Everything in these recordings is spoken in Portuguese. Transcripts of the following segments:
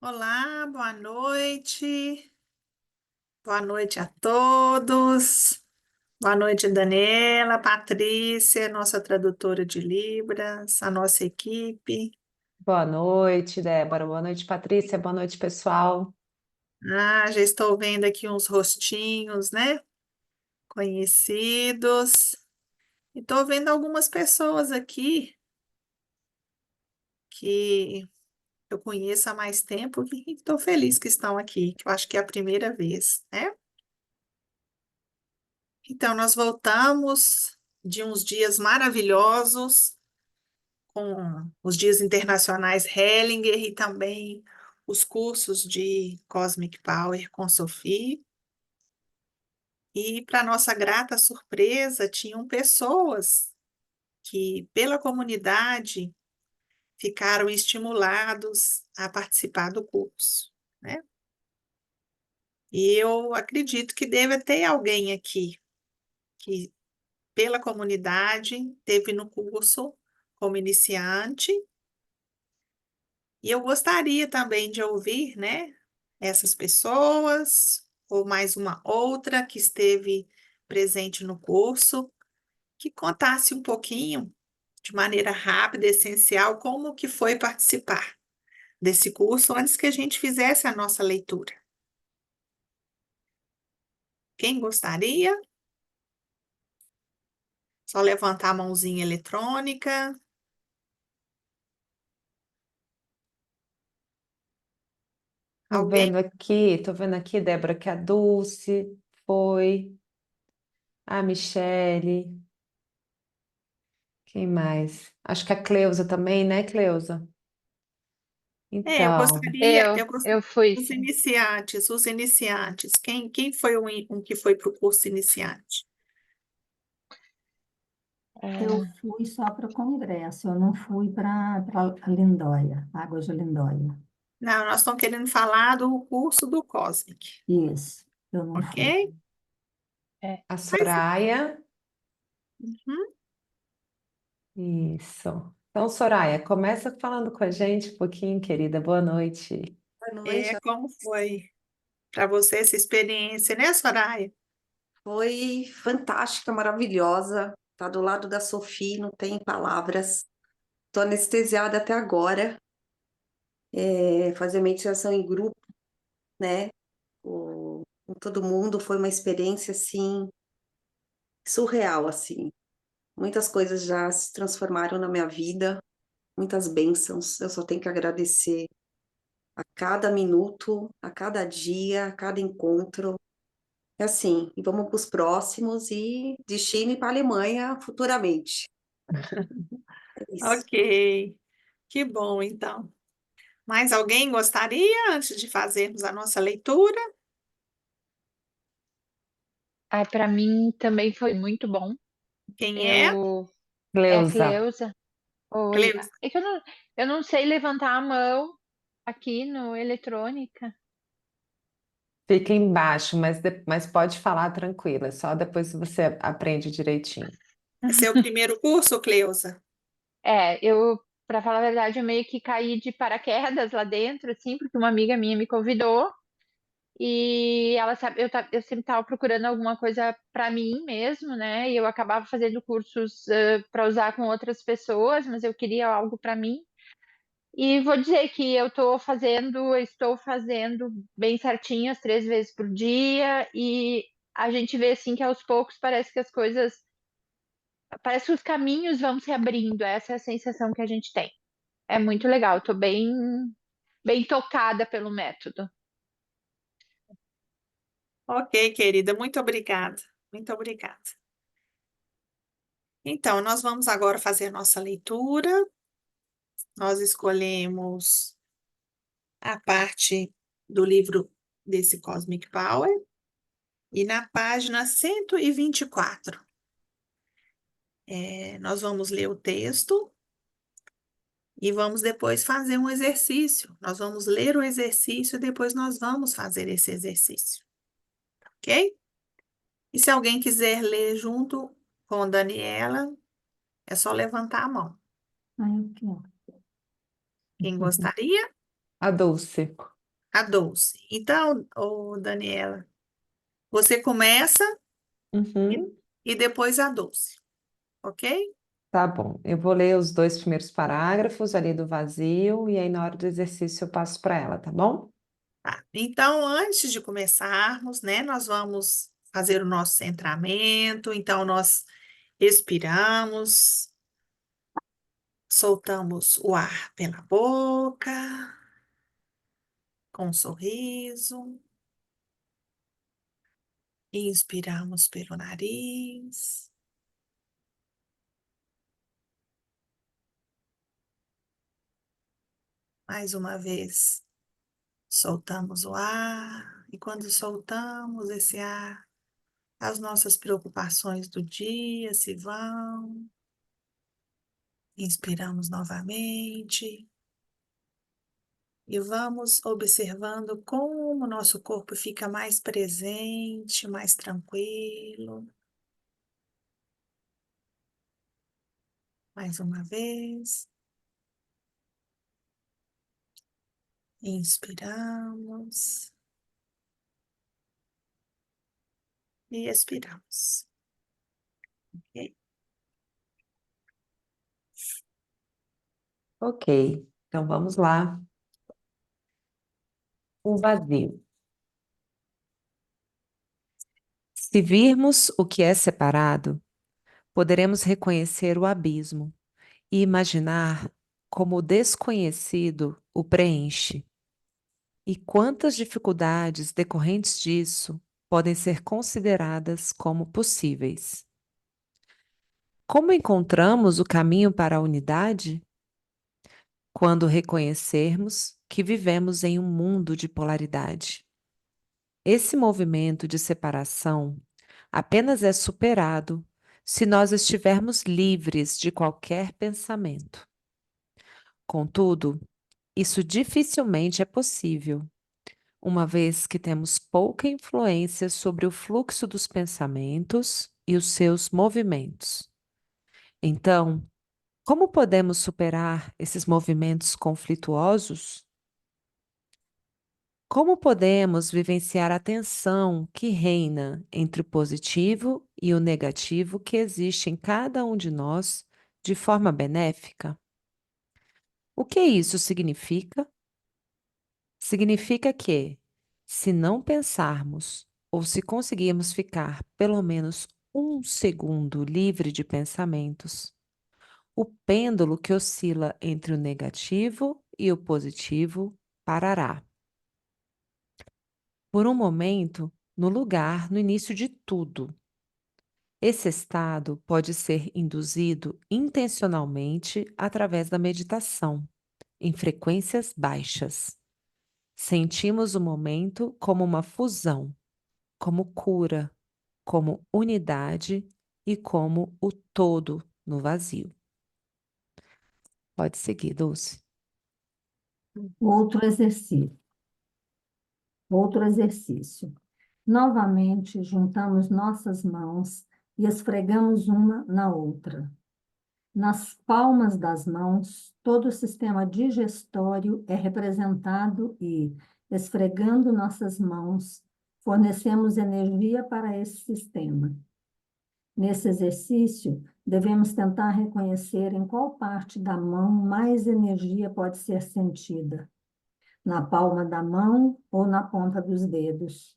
Olá, boa noite. Boa noite a todos. Boa noite, Daniela, Patrícia, nossa tradutora de Libras, a nossa equipe. Boa noite, Débora. Boa noite, Patrícia. Boa noite, pessoal. Já estou vendo aqui uns rostinhos, né? Conhecidos. E estou vendo algumas pessoas aqui que eu conheço há mais tempo e estou feliz que estão aqui, que eu acho que é a primeira vez, né? Então, nós voltamos de uns dias maravilhosos com os dias internacionais Hellinger e também os cursos de Cosmic Power com Sophie. E, para nossa grata surpresa, tinham pessoas que, pela comunidade, ficaram estimulados a participar do curso, né? E eu acredito que deve ter alguém aqui que, pela comunidade, teve no curso como iniciante. E eu gostaria também de ouvir, né, essas pessoas, ou mais uma outra que esteve presente no curso, que contasse um pouquinho, de maneira rápida e essencial, como que foi participar desse curso antes que a gente fizesse a nossa leitura. Quem gostaria? Só levantar a mãozinha eletrônica. Alguém? Tô vendo aqui, Débora, que a Dulce foi, a Michele, quem mais? Acho que a Cleusa também, né, Cleusa? Eu Então, gostaria, Eu, eu gostaria, eu fui, os sim. iniciantes, os iniciantes. Quem foi um que foi para o curso iniciante? Eu É, fui só para o congresso, eu não fui para Lindóia, Águas de Lindóia. Não, nós estamos querendo falar do curso do Cosmic, Isso, eu não ok? fui. é. a Pois é. Soraya, Uhum. isso. Então, Soraya, começa falando com a gente um pouquinho, querida. Boa noite. Boa noite. Como foi para você essa experiência, né, Soraya? Foi fantástica, maravilhosa. Tá do lado da Sophie, não tem palavras. Tô anestesiada até agora. Fazer meditação em grupo, né? Com todo mundo foi uma experiência assim surreal, assim. Muitas coisas já se transformaram na minha vida, muitas bênçãos. Eu só tenho que agradecer a cada minuto, a cada dia, a cada encontro. É assim, e vamos para os próximos e destino para a Alemanha futuramente. É isso. Ok, que bom então. Mais alguém gostaria, antes de fazermos a nossa leitura? Para mim também foi muito bom. Quem é? Eu, é a Cleusa, Cleusa. Oi. Cleusa. É que eu não sei levantar a mão aqui no eletrônica. fica embaixo, mas pode falar tranquila, só depois você aprende direitinho. Esse é o primeiro curso, Cleusa? Para falar a verdade, eu meio que caí de paraquedas lá dentro, assim, porque uma amiga minha me convidou. E ela sabe, eu sempre estava procurando alguma coisa para mim mesmo, né? E eu acabava fazendo cursos para usar com outras pessoas, mas eu queria algo para mim. E vou dizer que eu estou fazendo bem certinho as 3 vezes por dia, e a gente vê assim que aos poucos parece que os caminhos vão se abrindo. Essa é a sensação que a gente tem. É muito legal, estou bem tocada pelo método. Ok, querida, muito obrigada. Muito obrigada. Então, nós vamos agora fazer nossa leitura. Nós escolhemos a parte do livro desse Cosmic Power e na página 124. Nós vamos ler o texto e vamos depois fazer um exercício. Nós vamos ler o exercício e depois nós vamos fazer esse exercício, ok? E se alguém quiser ler junto com Daniela, é só levantar a mão. Ah, eu quero. Quem gostaria? A Dulce. A Dulce. Então, Daniela, você começa e, Uhum. e depois a Dulce, ok? Tá bom. Eu vou ler os 2 primeiros parágrafos ali do vazio e aí na hora do exercício eu passo para ela, tá bom? Tá. Então, antes de começarmos, né, nós vamos fazer o nosso centramento. Então, nós expiramos, soltamos o ar pela boca, com um sorriso. Inspiramos pelo nariz. Mais uma vez, soltamos o ar. E quando soltamos esse ar, as nossas preocupações do dia se vão. Inspiramos novamente. E vamos observando como o nosso corpo fica mais presente, mais tranquilo. Mais uma vez. Inspiramos e expiramos. Ok? Ok, então vamos lá. O vazio. Se virmos o que é separado, poderemos reconhecer o abismo e imaginar como o desconhecido o preenche. E quantas dificuldades decorrentes disso podem ser consideradas como possíveis. Como encontramos o caminho para a unidade? Quando reconhecermos que vivemos em um mundo de polaridade. Esse movimento de separação apenas é superado se nós estivermos livres de qualquer pensamento. Contudo, isso dificilmente é possível, uma vez que temos pouca influência sobre o fluxo dos pensamentos e os seus movimentos. Então, como podemos superar esses movimentos conflituosos? Como podemos vivenciar a tensão que reina entre o positivo e o negativo que existe em cada um de nós de forma benéfica? O que isso significa? Significa que, se não pensarmos ou se conseguirmos ficar pelo menos um segundo livre de pensamentos, o pêndulo que oscila entre o negativo e o positivo parará. Por um momento, no lugar, no início de tudo. Esse estado pode ser induzido intencionalmente através da meditação, em frequências baixas. Sentimos o momento como uma fusão, como cura, como unidade e como o todo no vazio. Pode seguir, Dulce. Outro exercício. Outro exercício. Novamente, juntamos nossas mãos e esfregamos uma na outra. Nas palmas das mãos, todo o sistema digestório é representado e, esfregando nossas mãos, fornecemos energia para esse sistema. Nesse exercício, devemos tentar reconhecer em qual parte da mão mais energia pode ser sentida, na palma da mão ou na ponta dos dedos.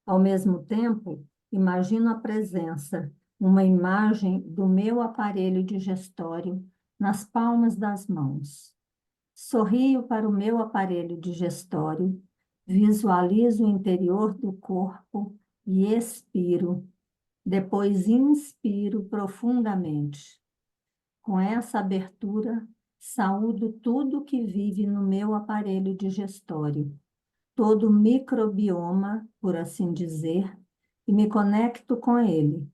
Ao mesmo tempo, imagino a presença, uma imagem do meu aparelho digestório nas palmas das mãos. Sorrio para o meu aparelho digestório, visualizo o interior do corpo e expiro. Depois inspiro profundamente. Com essa abertura, saúdo tudo que vive no meu aparelho digestório, todo o microbioma, por assim dizer, e me conecto com ele.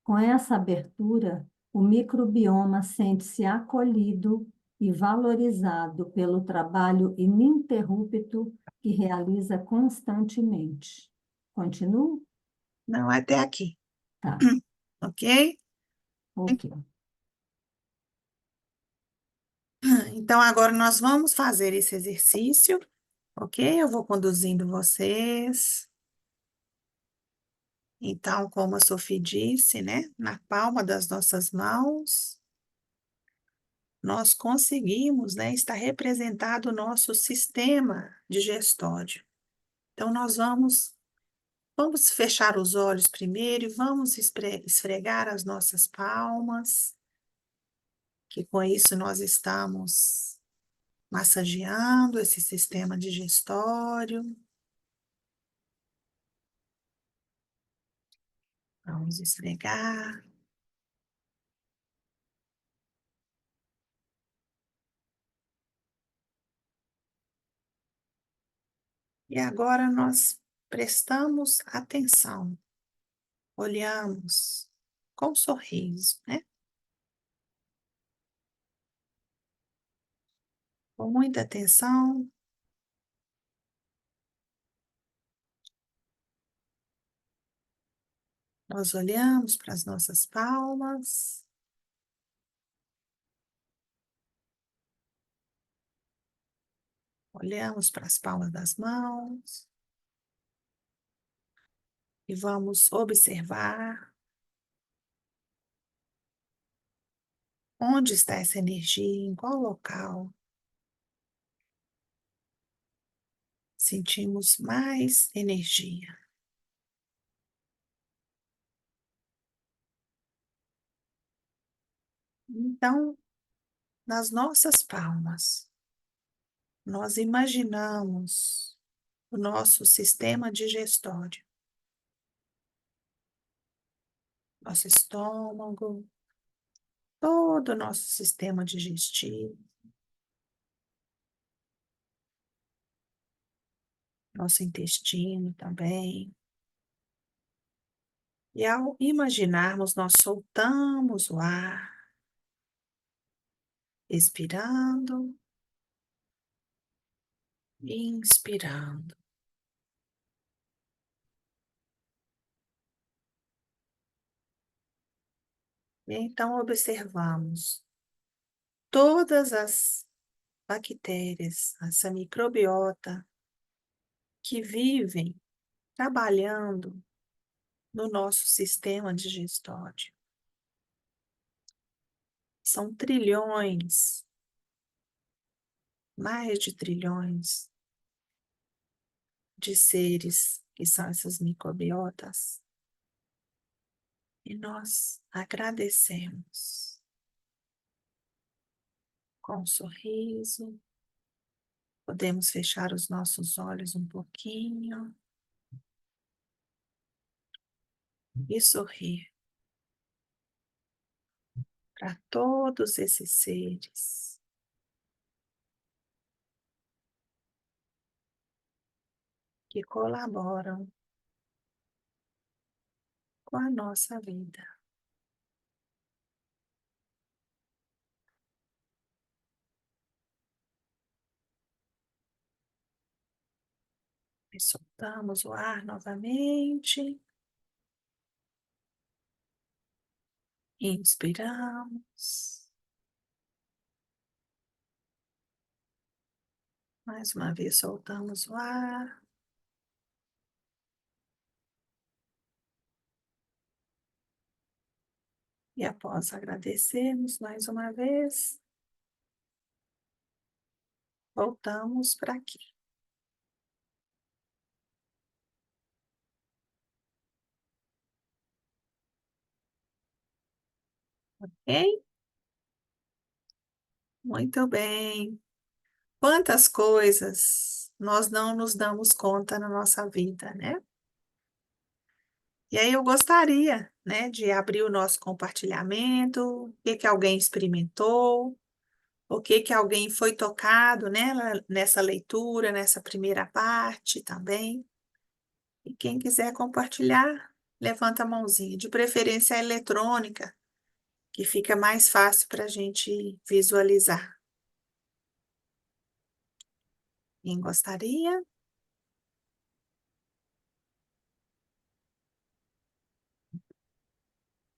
Com essa abertura, o microbioma sente-se acolhido e valorizado pelo trabalho ininterrupto que realiza constantemente. Continuo? Não, até aqui, Tá, ok? ok. Então, agora nós vamos fazer esse exercício, ok? Eu vou conduzindo vocês. Então, como a Sophie disse, né? Na palma das nossas mãos, nós conseguimos, né? Está representado o nosso sistema digestório. Então, nós vamos fechar os olhos primeiro e vamos esfregar as nossas palmas, que com isso nós estamos massageando esse sistema digestório. Vamos esfregar. E agora nós prestamos atenção, olhamos com sorriso, né? Com muita atenção, nós olhamos para as nossas palmas, olhamos para as palmas das mãos e vamos observar onde está essa energia, em qual local sentimos mais energia. Então, nas nossas palmas, nós imaginamos o nosso sistema digestório, nosso estômago, todo o nosso sistema digestivo, nosso intestino também. E ao imaginarmos, nós soltamos o ar, expirando e inspirando. E então observamos todas as bactérias, essa microbiota que vivem trabalhando no nosso sistema digestório. São trilhões, mais de trilhões de seres que são essas microbiotas. E nós agradecemos com um sorriso. Podemos fechar os nossos olhos um pouquinho e sorrir para todos esses seres que colaboram com a nossa vida. E soltamos o ar novamente. Inspiramos. Mais uma vez soltamos o ar. E após agradecermos mais uma vez, voltamos para aqui. Ok? Muito bem. Quantas coisas nós não nos damos conta na nossa vida, né? E aí eu gostaria, né, de abrir o nosso compartilhamento, o que que alguém experimentou, o que que alguém foi tocado, né, nessa leitura, nessa primeira parte também. E quem quiser compartilhar, levanta a mãozinha, de preferência a eletrônica, que fica mais fácil para a gente visualizar. Quem gostaria?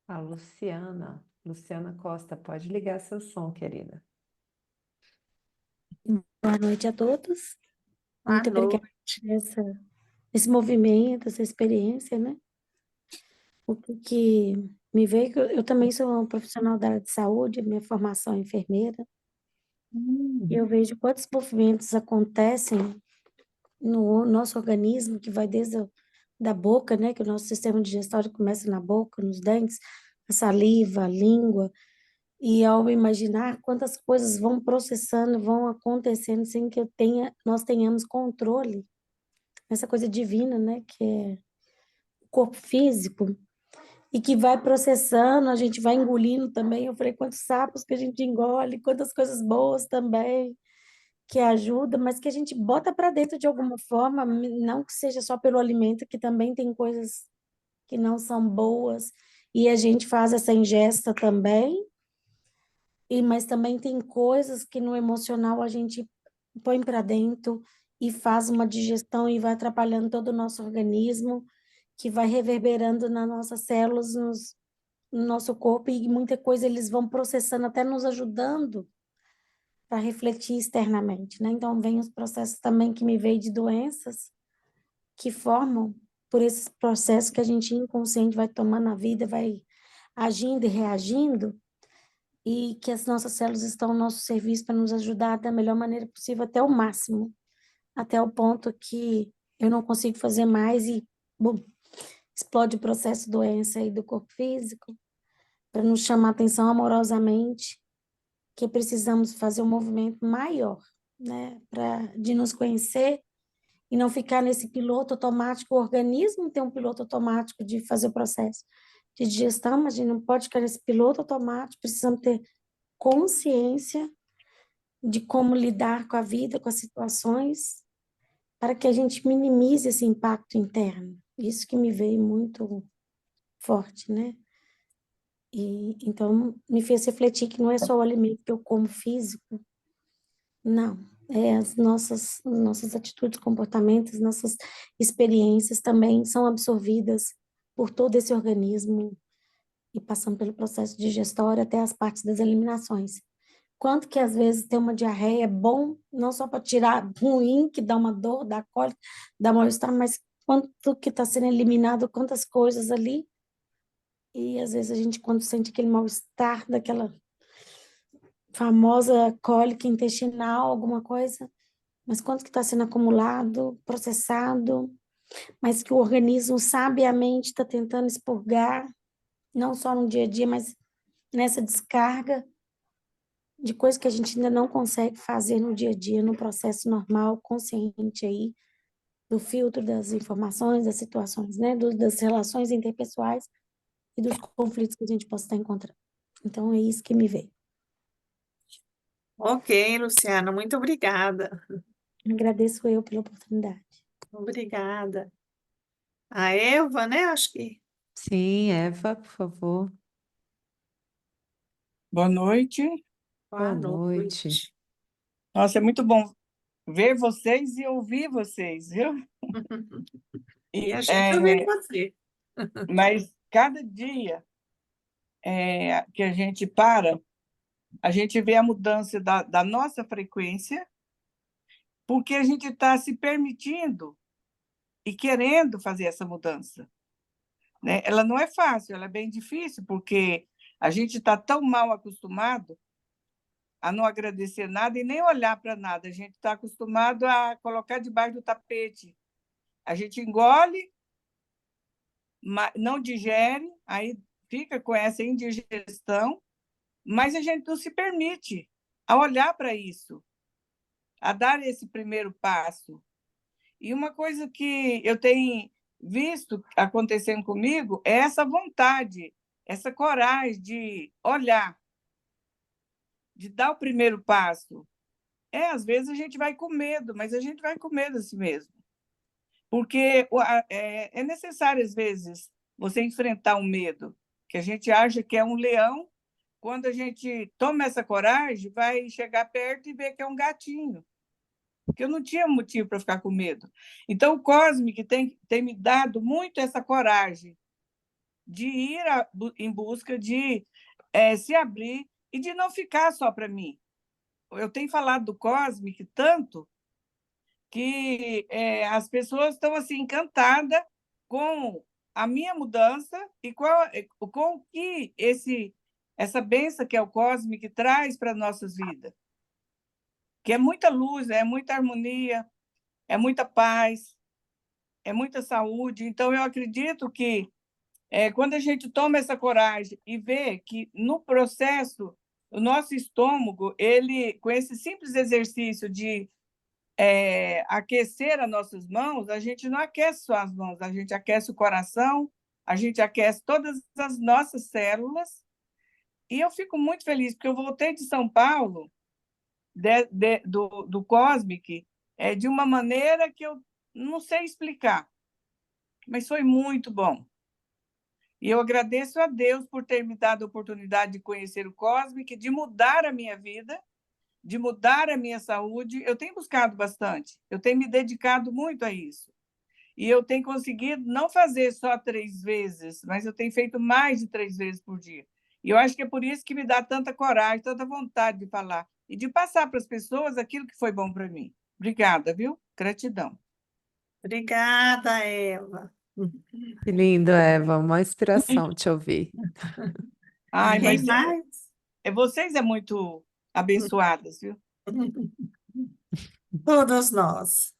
A Luciana Costa, pode ligar seu som, querida. Boa noite a todos. Boa Muito obrigada noite. por esse movimento, essa experiência, né? O que me veio, que eu também sou uma profissional da área de saúde, minha formação é enfermeira, e eu vejo quantos movimentos acontecem no nosso organismo, que vai desde da boca, né? Que o nosso sistema digestório começa na boca, nos dentes, a saliva, a língua, e ao imaginar quantas coisas vão processando, vão acontecendo sem que nós tenhamos controle, essa coisa divina, né? Que é o corpo físico, e que vai processando, a gente vai engolindo também. Eu falei, quantos sapos que a gente engole, quantas coisas boas também que ajuda, mas que a gente bota para dentro de alguma forma, não que seja só pelo alimento, que também tem coisas que não são boas, e a gente faz essa ingesta também, mas também tem coisas que no emocional a gente põe para dentro e faz uma digestão e vai atrapalhando todo o nosso organismo, que vai reverberando nas nossas células, no nosso corpo, e muita coisa eles vão processando, até nos ajudando para refletir externamente, né? Então, vem os processos também que me veio de doenças que formam por esses processos que a gente inconsciente vai tomando na vida, vai agindo e reagindo, e que as nossas células estão ao nosso serviço para nos ajudar da melhor maneira possível, até o máximo, até o ponto que eu não consigo fazer mais e, bom, explode o processo doença aí do corpo físico, para nos chamar a atenção amorosamente, que precisamos fazer um movimento maior, né, de nos conhecer e não ficar nesse piloto automático. O organismo tem um piloto automático de fazer o processo de digestão, mas a gente não pode ficar nesse piloto automático, precisamos ter consciência de como lidar com a vida, com as situações, para que a gente minimize esse impacto interno. Isso que me veio muito forte, né? E então me fez refletir que não é só o alimento que eu como físico, não, é as nossas atitudes, comportamentos, nossas experiências também são absorvidas por todo esse organismo e passando pelo processo digestório até as partes das eliminações. Quanto que às vezes ter uma diarreia é bom, não só para tirar ruim, que dá uma dor, dá cólica, dá mal-estar, mas quanto que está sendo eliminado, quantas coisas ali, e às vezes a gente, quando sente aquele mal-estar, daquela famosa cólica intestinal, alguma coisa, mas quanto que está sendo acumulado, processado, mas que o organismo sabiamente está tentando expurgar, não só no dia a dia, mas nessa descarga de coisas que a gente ainda não consegue fazer no dia a dia, no processo normal, consciente aí, do filtro das informações, das situações, né, das relações interpessoais e dos conflitos que a gente possa estar encontrando. Então, é isso que me veio. Ok, Luciana, muito obrigada. Agradeço eu pela oportunidade. Obrigada. A Eva, né? Acho que. Sim, Eva, por favor. Boa noite. Boa Boa noite. noite. Nossa, é muito bom ver vocês e ouvir vocês, viu? E a E, gente ouvindo você. mas cada dia que a gente para, a gente vê a mudança da nossa frequência, porque a gente está se permitindo e querendo fazer essa mudança, né? Ela não é fácil, ela é bem difícil, porque a gente está tão mal acostumado a não agradecer nada e nem olhar para nada. A gente está acostumado a colocar debaixo do tapete. A gente engole, não digere, aí fica com essa indigestão, mas a gente não se permite a olhar para isso, a dar esse primeiro passo. E uma coisa que eu tenho visto acontecendo comigo é essa vontade, essa coragem de olhar, de dar o primeiro passo. Às vezes a gente vai com medo, mas a gente vai com medo assim mesmo. Porque é necessário, às vezes, você enfrentar um medo, que a gente acha que é um leão, quando a gente toma essa coragem, vai chegar perto e ver que é um gatinho, porque eu não tinha motivo para ficar com medo. Então, o Cosmic tem me dado muito essa coragem de ir em busca de se abrir e de não ficar só para mim. eu tenho falado do Cosmic tanto que as pessoas estão assim encantadas com a minha mudança e com o que essa benção que é o Cosmic traz para nossas vidas, que é muita luz, é muita harmonia, é muita paz, é muita saúde. Então, eu acredito que quando a gente toma essa coragem e vê que no processo o nosso estômago, ele, com esse simples exercício de aquecer as nossas mãos, a gente não aquece só as mãos, a gente aquece o coração, a gente aquece todas as nossas células. E eu fico muito feliz, porque eu voltei de São Paulo, do Cosmic, de uma maneira que eu não sei explicar, mas foi muito bom. E eu agradeço a Deus por ter me dado a oportunidade de conhecer o Cosmic, de mudar a minha vida, de mudar a minha saúde. Eu tenho buscado bastante, eu tenho me dedicado muito a isso. E eu tenho conseguido não fazer só 3 vezes, mas eu tenho feito mais de 3 vezes por dia. E eu acho que é por isso que me dá tanta coragem, tanta vontade de falar e de passar para as pessoas aquilo que foi bom para mim. Obrigada, viu? Gratidão. Obrigada, Eva. Que lindo, Eva, uma inspiração te ouvir. Ai, Quem mas mais? vocês é muito abençoadas, viu? Todos nós.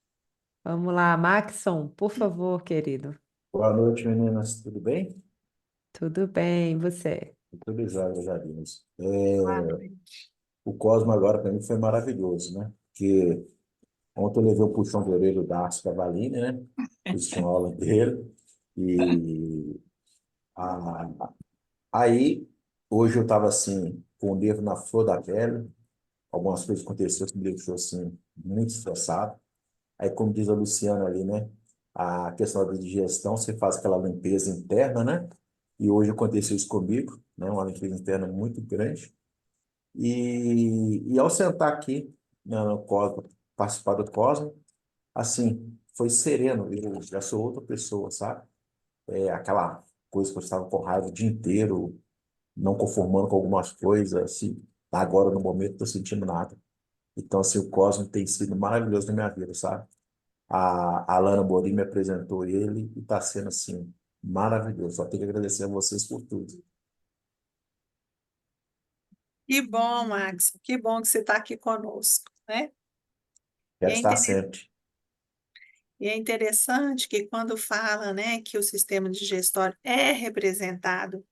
Vamos lá, Maxson, por favor, querido. Boa noite, meninas. Tudo bem? Tudo bem, e você? Tudo jóia, graças a Deus. Boa noite. O Cosmo agora para mim foi maravilhoso, né? Porque ontem eu levei o puxão de orelha do Darcy Cavallini, né? Fiz uma aula dele. E a- aí, hoje eu estava assim, com o nervo na flor da pele. Algumas coisas aconteceram que me deixou assim, muito estressado. Aí, como diz a Luciana ali, né? A questão da digestão, você faz aquela limpeza interna, né? E hoje aconteceu isso comigo, né? Uma limpeza interna muito grande. E ao sentar aqui, né, no Cosmo, participar do Cosmo, assim, foi sereno. Eu já sou outra pessoa, sabe? Aquela coisa que eu estava com raiva o dia inteiro, não conformando com algumas coisas, assim, agora no momento não estou sentindo nada. Então, assim, o Cosmo tem sido maravilhoso na minha vida, sabe? A Alana Borim me apresentou ele e está sendo, assim, maravilhoso. Só tenho que agradecer a vocês por tudo. Que bom, Max. Que bom que você está aqui conosco, né? E Quero é, estar inter- sempre. e é interessante que quando fala, né, que o sistema digestório é representado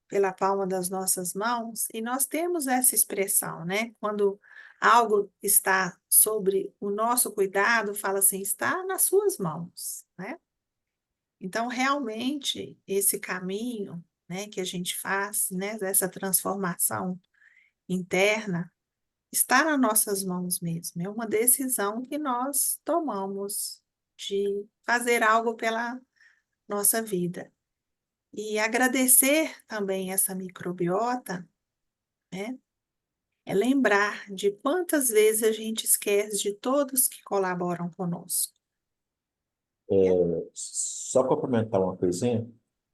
pela palma das nossas mãos, e nós temos essa expressão, né? Quando algo está sobre o nosso cuidado, fala assim, está nas suas mãos, né? Então, realmente, esse caminho, né, que a gente faz, né, dessa transformação interna, está nas nossas mãos mesmo. É uma decisão que nós tomamos de fazer algo pela nossa vida. E agradecer também essa microbiota, né, é lembrar de quantas vezes a gente esquece de todos que colaboram conosco, né? Só complementar uma coisinha,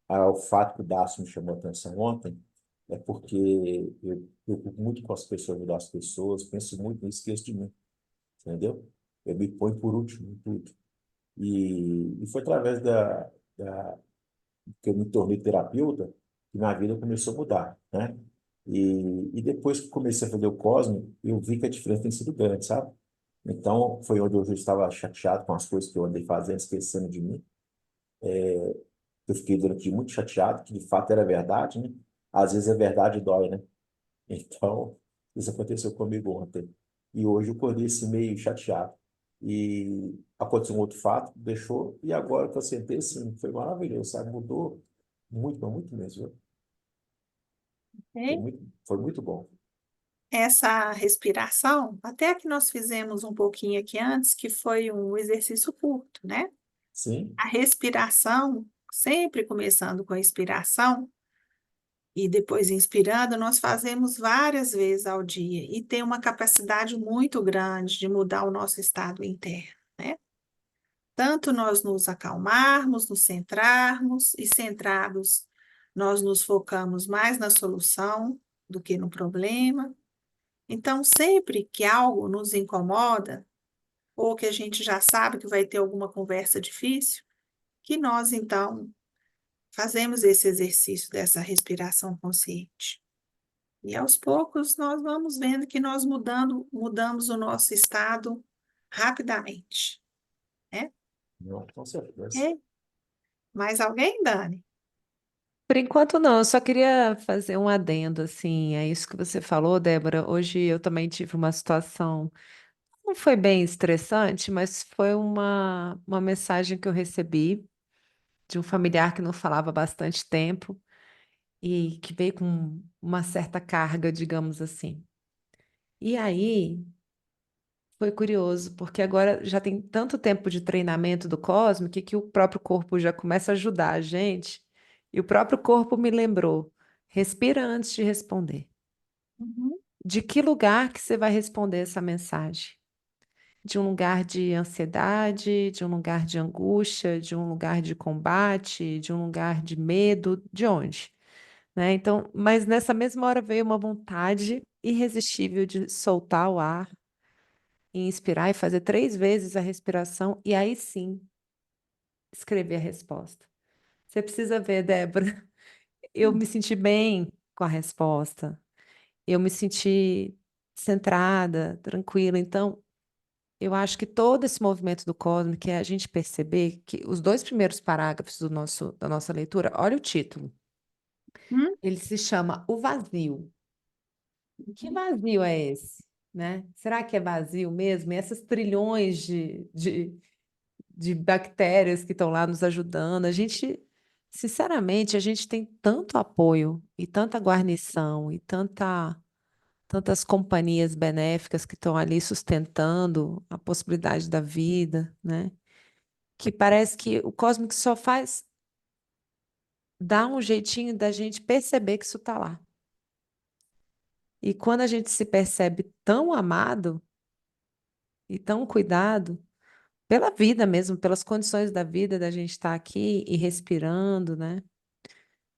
o fato que o Dácio me chamou a atenção ontem é porque eu preocupo muito com as pessoas, ajudar as pessoas, penso muito nisso, esqueço de mim, entendeu? Eu me ponho por último em tudo. E foi através que eu me tornei terapeuta que minha vida começou a mudar, né? E depois que comecei a fazer o Cosmo, eu vi que a diferença tem sido grande, sabe? Então, foi onde eu já estava chateado com as coisas que eu andei fazendo, esquecendo de mim. Eu fiquei durante muito chateado, que de fato era verdade, né? Às vezes a verdade dói, né? Então, isso aconteceu comigo ontem. E hoje eu acordei assim, meio chateado. E aconteceu um outro fato, deixou, e agora que eu sentei, assim, foi maravilhoso, sabe? Mudou muito, mas muito mesmo. Viu? Ok? Foi muito bom. Essa respiração, até que nós fizemos um pouquinho aqui antes, que foi um exercício curto, né? Sim, A respiração, sempre começando com a expiração e depois inspirando, nós fazemos várias vezes ao dia e tem uma capacidade muito grande de mudar o nosso estado interno, né? Tanto nós nos acalmarmos, nos centrarmos e centrados, nós nos focamos mais na solução do que no problema. Então, sempre que algo nos incomoda, ou que a gente já sabe que vai ter alguma conversa difícil, que nós, então, fazemos esse exercício dessa respiração consciente. E aos poucos nós vamos vendo que nós mudamos o nosso estado rapidamente, né? Não, com certeza. É. Mais alguém, Dani? Por enquanto, não, eu só queria fazer um adendo, assim, é isso que você falou, Débora. Hoje eu também tive uma situação, não foi bem estressante, mas foi uma mensagem que eu recebi de um familiar que não falava há bastante tempo e que veio com uma certa carga, digamos assim. E aí foi curioso, porque agora já tem tanto tempo de treinamento do Cosmic que o próprio corpo já começa a ajudar a gente, e o próprio corpo me lembrou: respira antes de responder. Uhum. De que lugar que você vai responder essa mensagem? De um lugar de ansiedade, de um lugar de angústia, de um lugar de combate, de um lugar de medo, de onde? Né? Então, mas nessa mesma hora veio uma vontade irresistível de soltar o ar e inspirar e fazer 3 vezes a respiração e aí sim escrever a resposta. Você precisa ver, Débora, eu me senti bem com a resposta, eu me senti centrada, tranquila. Então, eu acho que todo esse movimento do Cosmic é a gente perceber que os 2 primeiros parágrafos da nossa leitura, olha o título, Hum? ele se chama O Vazio. Que vazio é esse? Né? Será que é vazio mesmo? E essas trilhões de bactérias que estão lá nos ajudando, a gente, sinceramente, a gente tem tanto apoio e tanta guarnição e tantas companhias benéficas que estão ali sustentando a possibilidade da vida, né? Que parece que o Cosmic só faz dar um jeitinho da gente perceber que isso está lá. E quando a gente se percebe tão amado e tão cuidado pela vida mesmo, pelas condições da vida, da gente estar aqui e respirando, né?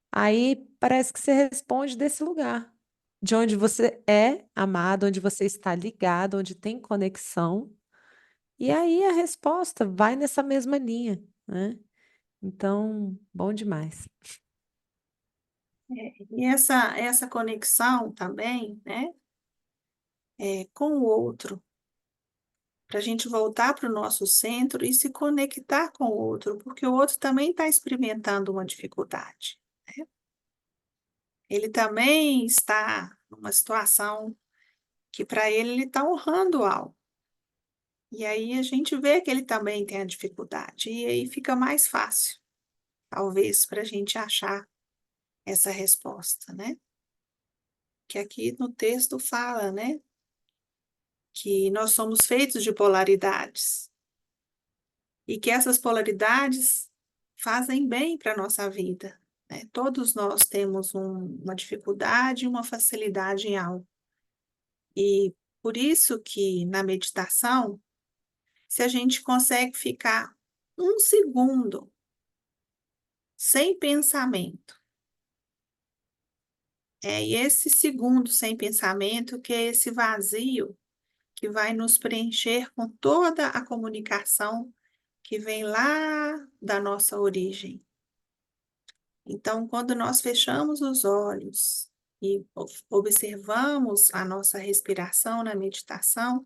Aí parece que você responde desse lugar, de onde você é amado, onde você está ligado, onde tem conexão. E aí a resposta vai nessa mesma linha, né? Então, bom demais. E essa conexão também, né, com o outro, para a gente voltar para o nosso centro e se conectar com o outro, porque o outro também está experimentando uma dificuldade, né? Ele também está numa situação que para ele está honrando algo. E aí a gente vê que ele também tem a dificuldade, e aí fica mais fácil, talvez, para a gente achar essa resposta, né? Que aqui no texto fala, né, que nós somos feitos de polaridades e que essas polaridades fazem bem para a nossa vida, né? Todos nós temos uma dificuldade e uma facilidade em algo. E por isso que na meditação, se a gente consegue ficar um segundo sem pensamento, e esse segundo sem pensamento, que é esse vazio que vai nos preencher com toda a comunicação que vem lá da nossa origem. Então, quando nós fechamos os olhos e observamos a nossa respiração na meditação,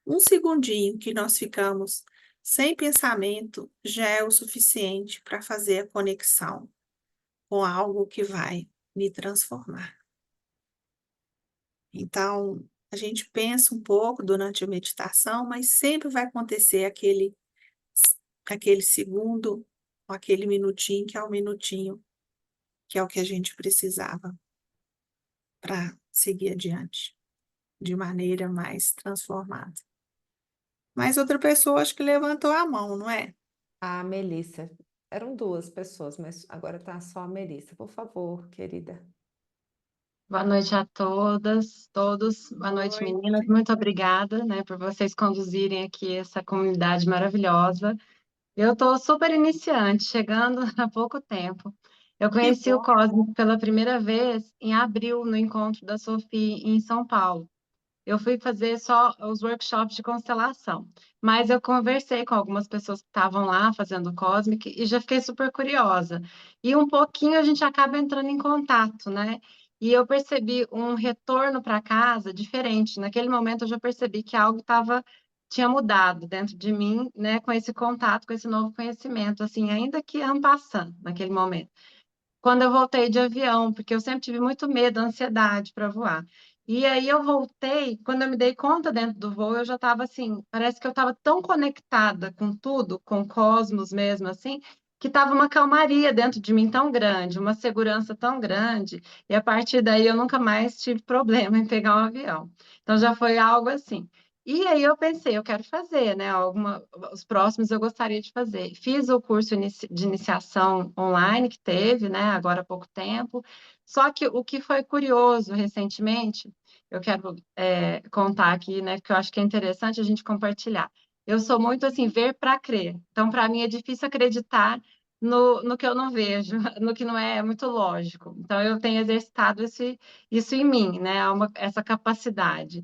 um segundinho que nós ficamos sem pensamento já é o suficiente para fazer a conexão com algo que vai me transformar. Então, a gente pensa um pouco durante a meditação, mas sempre vai acontecer aquele segundo, ou aquele minutinho, que é o minutinho, que é o que a gente precisava para seguir adiante, de maneira mais transformada. Mas outra pessoa acho que levantou a mão, não é? A Melissa. Eram 2 pessoas, mas agora tá só a Melissa. Por favor, querida. Boa noite a todas, todos. Boa noite, Oi. meninas. Muito obrigada, né, por vocês conduzirem aqui essa comunidade maravilhosa. Eu estou super iniciante, chegando há pouco tempo. Eu Que conheci o bom. Cosmo pela primeira vez em abril, no encontro da Sophie em São Paulo. Eu fui fazer só os workshops de constelação, mas eu conversei com algumas pessoas que estavam lá fazendo o Cosmic e já fiquei super curiosa. E um pouquinho a gente acaba entrando em contato, né? E eu percebi um retorno para casa diferente. Naquele momento eu já percebi que algo tinha mudado dentro de mim, né, com esse contato, com esse novo conhecimento, assim, ainda que en passant, naquele momento quando eu voltei de avião, porque eu sempre tive muito medo, ansiedade para voar. E aí eu voltei, quando eu me dei conta dentro do voo, eu já estava assim, parece que eu estava tão conectada com tudo, com o cosmos mesmo, assim, que estava uma calmaria dentro de mim tão grande, uma segurança tão grande, e a partir daí eu nunca mais tive problema em pegar um avião. Então já foi algo assim. E aí eu pensei, eu quero fazer, né? Os próximos eu gostaria de fazer. Fiz o curso de iniciação online que teve, né? Agora há pouco tempo. Só que o que foi curioso recentemente, eu quero contar aqui, né? Porque eu acho que é interessante a gente compartilhar. Eu sou muito assim, ver para crer. Então, para mim é difícil acreditar no que eu não vejo, no que não é muito lógico. Então, eu tenho exercitado isso em mim, né? Essa capacidade.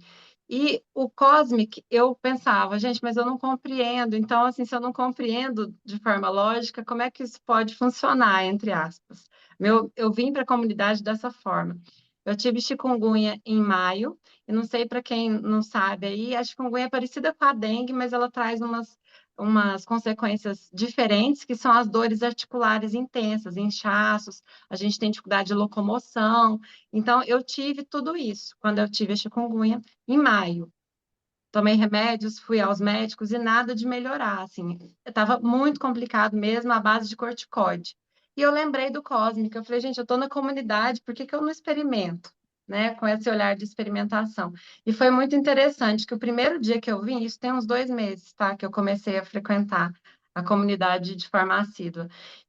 E o Cosmic, eu pensava, gente, mas eu não compreendo. Então, assim, se eu não compreendo de forma lógica, como é que isso pode funcionar, entre aspas? Eu vim para a comunidade dessa forma. Eu tive chikungunya em maio, e não sei para quem não sabe aí, a chikungunya é parecida com a dengue, mas ela traz umas consequências diferentes, que são as dores articulares intensas, inchaços, a gente tem dificuldade de locomoção. Então, eu tive tudo isso quando eu tive a chikungunya em maio. Tomei remédios, fui aos médicos e nada de melhorar, assim. Estava muito complicado mesmo, à base de corticoide. E eu lembrei do Cósmico, eu falei, gente, eu estou na comunidade, por que que eu não experimento? Né, com esse olhar de experimentação. E foi muito interessante que o primeiro dia que eu vim, isso tem uns 2 meses, tá? Que eu comecei a frequentar a comunidade de forma assídua.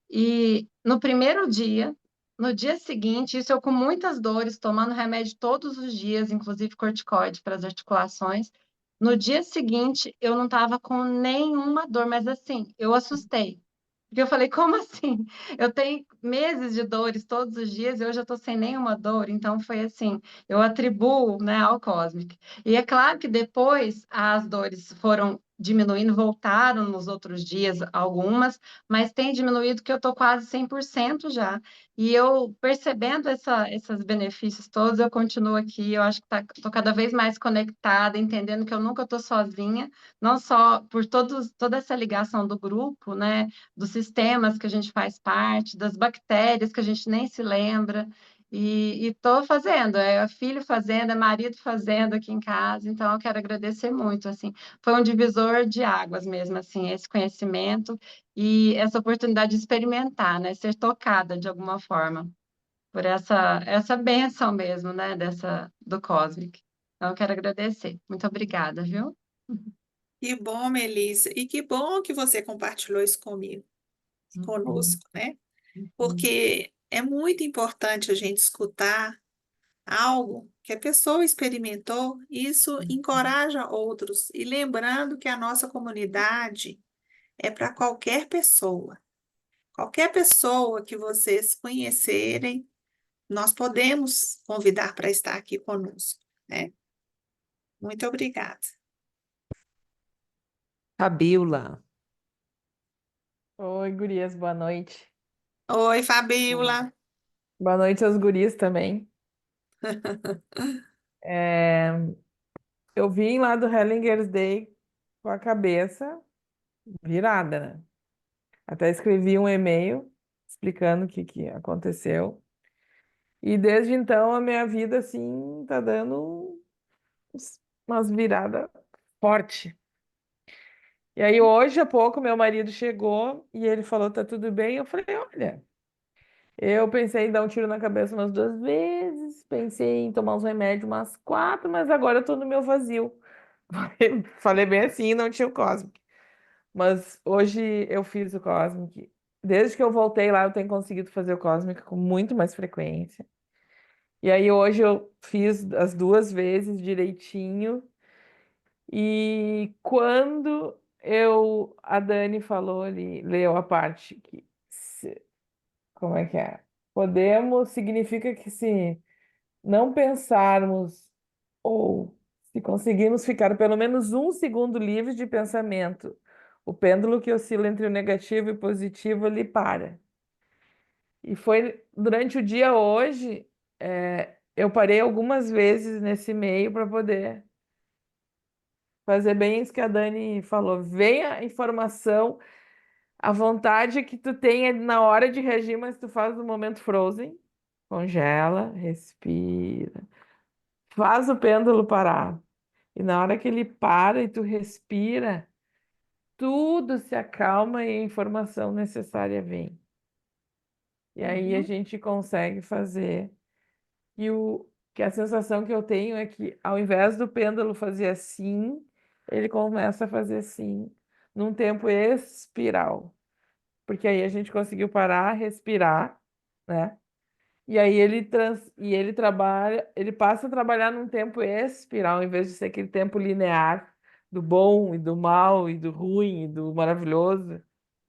E no primeiro dia, no dia seguinte, isso eu com muitas dores, tomando remédio todos os dias, inclusive corticoide para as articulações. No dia seguinte, eu não estava com nenhuma dor, mas assim, eu assustei. Porque eu falei, como assim? Eu tenho meses de dores todos os dias e eu já estou sem nenhuma dor. Então, foi assim, eu atribuo, né, ao Cosmic. E é claro que depois as dores foram diminuindo, voltaram nos outros dias algumas, mas tem diminuído que eu estou quase 100% já. E eu percebendo esses benefícios todos, eu continuo aqui. Eu acho que estou cada vez mais conectada, entendendo que eu nunca estou sozinha, não só por toda essa ligação do grupo, né? Dos sistemas que a gente faz parte, das bactérias que a gente nem se lembra. E estou fazendo, é filho fazendo, é marido fazendo aqui em casa, então eu quero agradecer muito, assim, foi um divisor de águas mesmo, assim, esse conhecimento e essa oportunidade de experimentar, né, ser tocada de alguma forma por essa bênção mesmo, né, do Cosmic. Então eu quero agradecer. Muito obrigada, viu? Que bom, Melissa. E que bom que você compartilhou isso Uhum. conosco, né? Uhum. Porque é muito importante a gente escutar algo que a pessoa experimentou, e isso encoraja outros. E lembrando que a nossa comunidade é para qualquer pessoa. Qualquer pessoa que vocês conhecerem, nós podemos convidar para estar aqui conosco, né? Muito obrigada. Fabiola. Oi, gurias, boa noite. Oi, Fabíola. Boa noite aos guris também. É, eu vim lá do Hellinger's Day com a cabeça virada, né? Até escrevi um e-mail explicando o que aconteceu. E desde então a minha vida, assim, tá dando umas viradas forte. E aí hoje há pouco meu marido chegou e ele falou, tá tudo bem? Eu falei, olha... Eu pensei em dar um tiro na cabeça umas 2 vezes, pensei em tomar uns remédios umas 4, mas agora eu tô no meu vazio. Falei bem assim, não tinha o Cosmic. Mas hoje eu fiz o Cosmic. Desde que eu voltei lá, eu tenho conseguido fazer o Cosmic com muito mais frequência. E aí hoje eu fiz as 2 vezes direitinho. E quando a Dani falou ali, leu a parte como é que é? Podemos significa que se não pensarmos ou se conseguirmos ficar pelo menos um segundo livres de pensamento, o pêndulo que oscila entre o negativo e o positivo, ele para. E foi durante o dia hoje, eu parei algumas vezes nesse meio para poder fazer bem isso que a Dani falou. Vem a informação, a vontade que tu tem é na hora de reagir, mas tu faz no momento frozen, congela, respira, faz o pêndulo parar. E na hora que ele para e tu respira, tudo se acalma e a informação necessária vem. E aí a gente consegue fazer. Que a sensação que eu tenho é que ao invés do pêndulo fazer assim, ele começa a fazer assim, num tempo espiral. Porque aí a gente conseguiu parar, respirar, né? E aí ele trabalha, ele passa a trabalhar num tempo espiral, em vez de ser aquele tempo linear do bom e do mal e do ruim e do maravilhoso.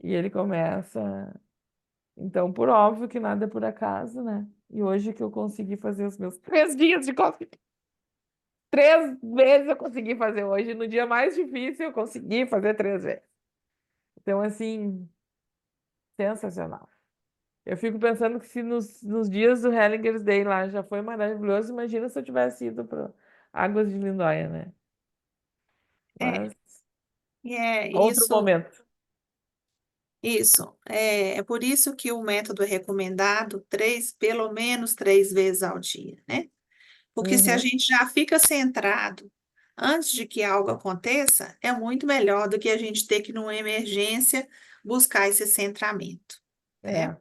E ele começa. Então, por óbvio que nada é por acaso, né? E hoje que eu consegui fazer os meus 3 dias de cosplay. 3 vezes eu consegui fazer hoje. No dia mais difícil, eu consegui fazer 3 vezes. Então, assim, sensacional. Eu fico pensando que se nos dias do Hellinger's Day lá já foi maravilhoso, imagina se eu tivesse ido para Águas de Lindóia, né? É, Mas e é outro isso, momento. isso. É por isso que o método é recomendado pelo menos 3 vezes ao dia, né? Porque se a Uhum, gente já fica centrado antes de que algo aconteça, é muito melhor do que a gente ter que, numa emergência, buscar esse centramento, né?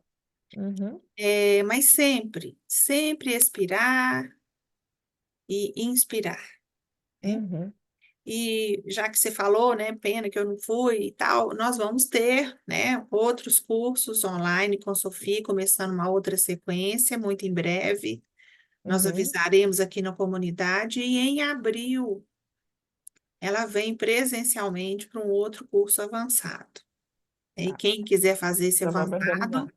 é. Uhum, Mas sempre, sempre expirar e inspirar, né? uhum, E já que você falou, né, pena que eu não fui e tal, nós vamos ter, né, outros cursos online com Sofia, começando uma outra sequência muito em breve. Nós uhum. avisaremos aqui na comunidade e em abril ela vem presencialmente para um outro curso avançado. E Tá, quem quiser fazer esse já vou me organizar. avançado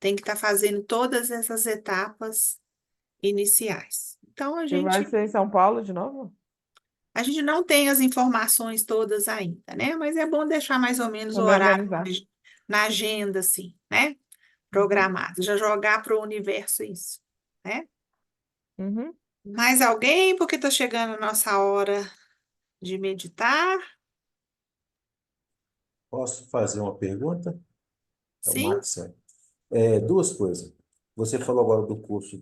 tem que estar fazendo todas essas etapas iniciais. Então, E vai ser em São Paulo de novo? a gente não tem as informações todas ainda, né? Mas é bom deixar mais ou menos Vou o me horário organizar. na agenda, assim, né? Uhum, Programado, já jogar para o universo isso, né? uhum. Mais alguém? Porque está chegando a nossa hora de meditar. Posso fazer uma pergunta? É o Sim? Max. Duas coisas. Você falou agora do curso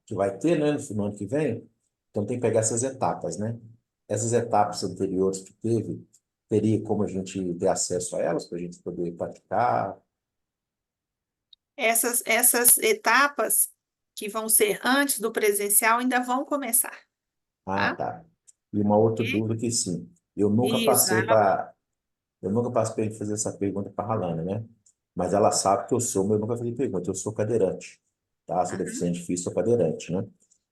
que vai ter, né, no ano que vem. Então tem que pegar essas etapas, né? Essas etapas anteriores que teve, teria como a gente ter acesso a elas, para a gente poder praticar? Essas etapas que vão ser antes do presencial ainda vão começar, Ah, tá? tá. E uma outra E- dúvida que sim. Eu nunca Isso, passei para Eu nunca passei para fazer essa pergunta para a Alana, né? Mas ela sabe que eu sou, mas eu nunca fiz pergunta. Eu sou cadeirante, tá? Sou Aham, deficiente físico, sou cadeirante, né?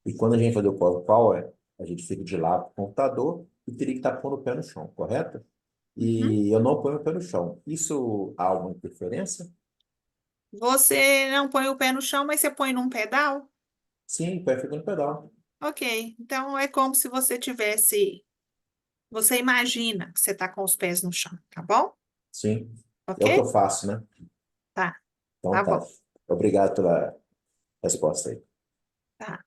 E quando a gente fazer o Power, a gente fica de lado do computador e teria que estar pondo o pé no chão, correto? uhum. E eu não ponho o pé no chão. Isso há alguma interferência? Você não põe o pé no chão, mas você põe num pedal? Sim, o pé fica no pedal. Ok, então é como se você tivesse. Você imagina que você está com os pés no chão, tá bom? Sim. É Ok? o que eu faço, né? Tá, Então tá tá. bom. Obrigado pela resposta aí. Tá.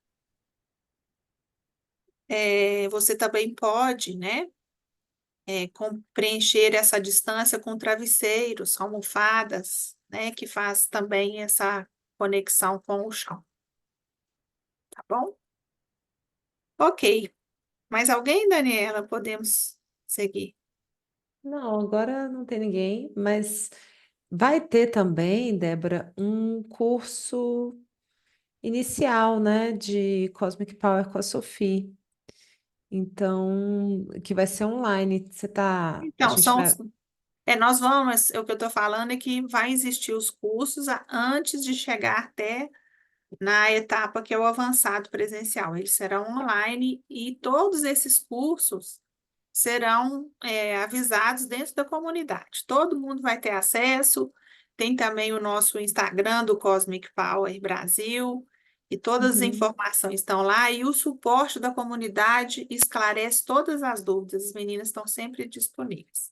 Você também pode, né? Preencher essa distância com travesseiros, almofadas, né? Que faz também essa conexão com o chão, tá bom? Ok. Mais alguém, Daniela? Podemos seguir. Não, agora não tem ninguém, mas vai ter também, Débora, um curso inicial, né, de Cosmic Power com a Sophie. Então, que vai ser online. A Então, gente vai. nós vamos, o que eu estou falando é que vai existir os cursos antes de chegar até na etapa que é o avançado presencial. Eles serão online e todos esses cursos serão avisados dentro da comunidade. Todo mundo vai ter acesso, Tem também o nosso Instagram do Cosmic Power Brasil, e todas as Uhum. informações estão lá, e o suporte da comunidade esclarece todas as dúvidas. As meninas estão sempre disponíveis.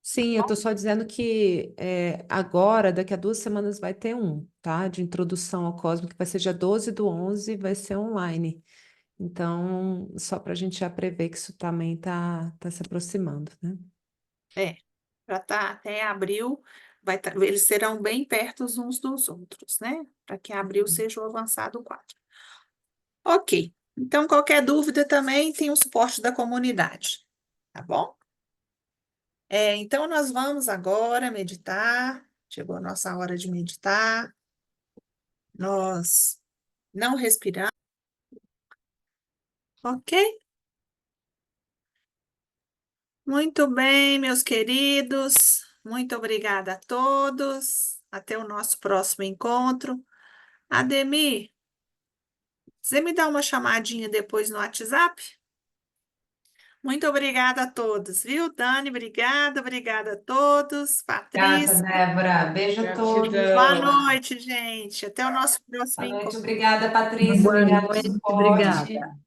Sim, eu tô só dizendo que agora, daqui a 2 semanas, vai ter tá? De introdução ao Cosmo, que vai ser dia 12/11, vai ser online. Então, só para a gente já prever que isso também tá se aproximando, né? Já tá até abril, eles serão bem perto uns dos outros, né? Para que abril seja o avançado 4. Ok. Então, qualquer dúvida também tem o suporte da comunidade, tá bom? Então, nós vamos agora meditar. Chegou a nossa hora de meditar. Nós não respiramos, ok? Muito bem, meus queridos. Muito obrigada a todos. Até o nosso próximo encontro. Ademir, você me dá uma chamadinha depois no WhatsApp? Muito obrigada a todos, viu, Dani? Obrigada a todos. Obrigada, Patrícia, Débora. Beijo a todos. boa Gratidão. noite, gente. Até o nosso próximo Boa noite. encontro. Obrigada, Patrícia. Boa Obrigada, noite, suporte. obrigada.